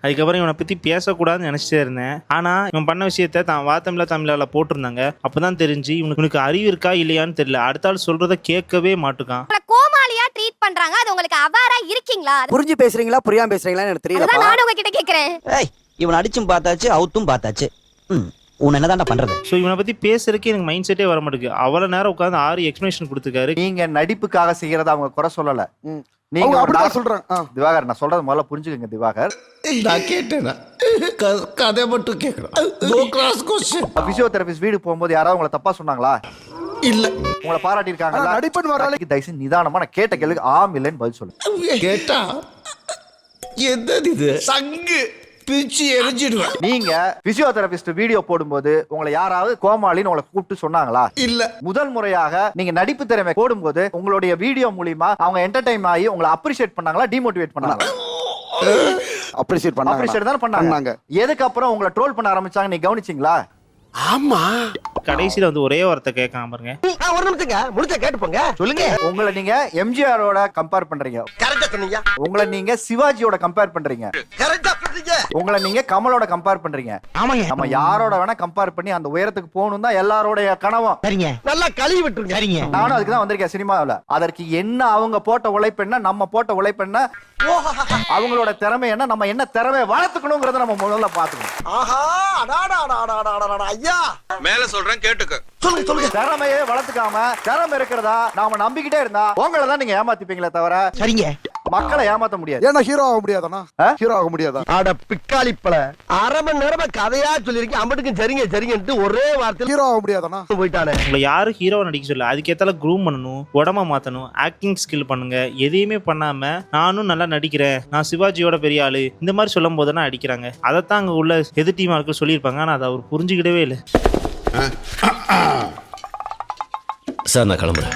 அதுக்கப்புறம் இவனை பற்றி பேசக்கூடாதுன்னு நினச்சிட்டே இருந்தேன். ஆனால் இவன் பண்ண விஷயத்த தான் வாத்தமிழா தமிழால் போட்டிருந்தாங்க. அப்போ தான் தெரிஞ்சு இவனுக்கு அறிவு இருக்கா இல்லையான்னு தெரியல. அடுத்த ஆள் சொல்கிறத கேட்கவே மாட்டுக்கான். கோமாளியா ட்ரீட் பண்றாங்க. அது உங்களுக்கு அவேரா இருக்கீங்களா? புரிஞ்சு பேசுறீங்களா புரியாம பேசுறீங்களான்னு எனக்கு தெரியல. நான் உங்ககிட்ட கேக்குறேன். இவன் அடிச்சும் பார்த்தாச்சு அவுத்தும் பார்த்தாச்சு. உன் என்னதான்டா பண்றது? ஸோ இவனை பற்றி பேசுறதுக்கு எனக்கு மைண்ட் செட்டே வர மாட்டேங்குது. அவ்வளோ நேரம் உட்காந்து 6 எக்ஸ்பிளேஷன் கொடுத்துருக்காரு. நீங்க நடிப்புக்காக செய்யறத அவங்க குறை சொல்லல. நீங்க அப்படிதான் சொல்றேன். திவாகர், நான் சொல்றது முதல்ல புரிஞ்சுக்கங்க திவாகர். நான் கேட்டேனா கதை மட்டும் கேட்கணும். பிசியோதெரபிஸ்ட் வீடு போகும்போது யாராவது உங்களை தப்பா சொன்னாங்களா? இல்ல. உங்களை பாராட்டி இருக்காங்களா? நடிப்பன் வராலைக்கு தயவுசெய்து நிதானமா நான் கேட்ட கேள்விக்கு ஆம் இல்லைன்னு பதில் சொல்லு. கேட்டா என்னது இது சங்கு பிச்சு எரிஞ்சிடுவேன். நீங்க பிசியோதெரபிஸ்ட் வீடியோ போடும்போது உங்களை யாராவது கோமாளின்னு உங்களை கூப்பிட்டு சொன்னாங்களா? இல்ல. முதல் முறையாக நீங்க நடிப்பு திறமை போடும்போது உங்களுடைய வீடியோ மூலியமா அவங்க என்டர்டைன் ஆகி உங்களை அப்ரிஷியேட் பண்ணாங்களா டிமோட்டிவேட் பண்ணாங்களா? அப்ரிஷியேட் தானே பண்ணாங்க. எதுக்கு அப்புறம் உங்களை ட்ரோல் பண்ண ஆரம்பிச்சாங்க நீ கவனிச்சீங்களா? ஆமா. கடைசியில வந்து ஒரே வார்த்தை கேட்காம பாருங்க. ஒரு நிமிஷங்க முடிச்ச கேட்டு போங்க. சொல்லுங்க. உங்களை நீங்க எம்ஜிஆரோட கம்பேர் பண்றீங்க. கரெக்ட்டா சொன்னீங்க. உங்களை நீங்க சிவாஜியோட கம்பேர் பண்றீங்க. கரெக்ட்டா சொன்னீங்க. உங்களை நீங்க கமலோட கம்பேர் பண்றீங்க. ஆமாங்க. நம்ம யாரோட வேணா கம்பேர் பண்ணி அந்த உயரத்துக்கு போகணும் தான் எல்லாரோட கனவும். சரிங்க. நல்லா கழுவி விட்டுருங்க. சரிங்க. நானும் அதுக்கு தான் வந்திருக்கேன் சினிமாவில். அதற்கு என்ன அவங்க போட்ட உழைப்பு என்ன, நம்ம போட்ட உழைப்பு என்ன, அவங்களோட திறமை என்ன, நம்ம என்ன திறமை வளர்த்துக்கணுங்கிறத நம்ம முதல்ல பாத்துக்கணும். ஆஹா அடாடா ஐயா மேல சொல்றேன் கேட்டுக்க. சொல்லுங்க சொல்லுங்க. திறமையே வளர்த்துக்காம திறமை இருக்கிறதா நாம நம்பிக்கிட்டே இருந்தா உங்களை தான் நீங்க ஏமாத்திப்பீங்களே தவிர சரிங்க மக்களை ஏமாத்த முடியாது. ஏன்னா ஹீரோ ஆக முடியாதானா? ஹீரோ ஆக முடியாதா? அட பிக்காளிப்பல 1/2 மணி நேரமா கதையா சொல்லிருக்கேன். அம்பட்டுக்கும் சரிங்க சரிங்கன்ட்டு ஒரே வார்த்தையில ஹீரோ ஆக முடியாதானா? போயிட்டானே. உங்களை யாரும் ஹீரோவை நடிக்க சொல்ல. அதுக்கேத்தால க்ரூம் பண்ணணும், உடம்ப மாத்தணும், ஆக்டிங் ஸ்கில் பண்ணுங்க. எதையுமே பண்ணாம நானும் நல்லா நடிக்கிறேன், நான் சிவாஜியோட பெரிய ஆளு, இந்த மாதிரி சொல்லும் போதுனா அடிக்கிறாங்க. அதைத்தான் அங்க உள்ள எதிர் டீம் ஆட்கள் சொல்லியிருப்பாங்க. ஆனா அதை அவர் புரிஞ்சுக்கிடவே இல்லை. சார் நான் கிளம்புறேன்.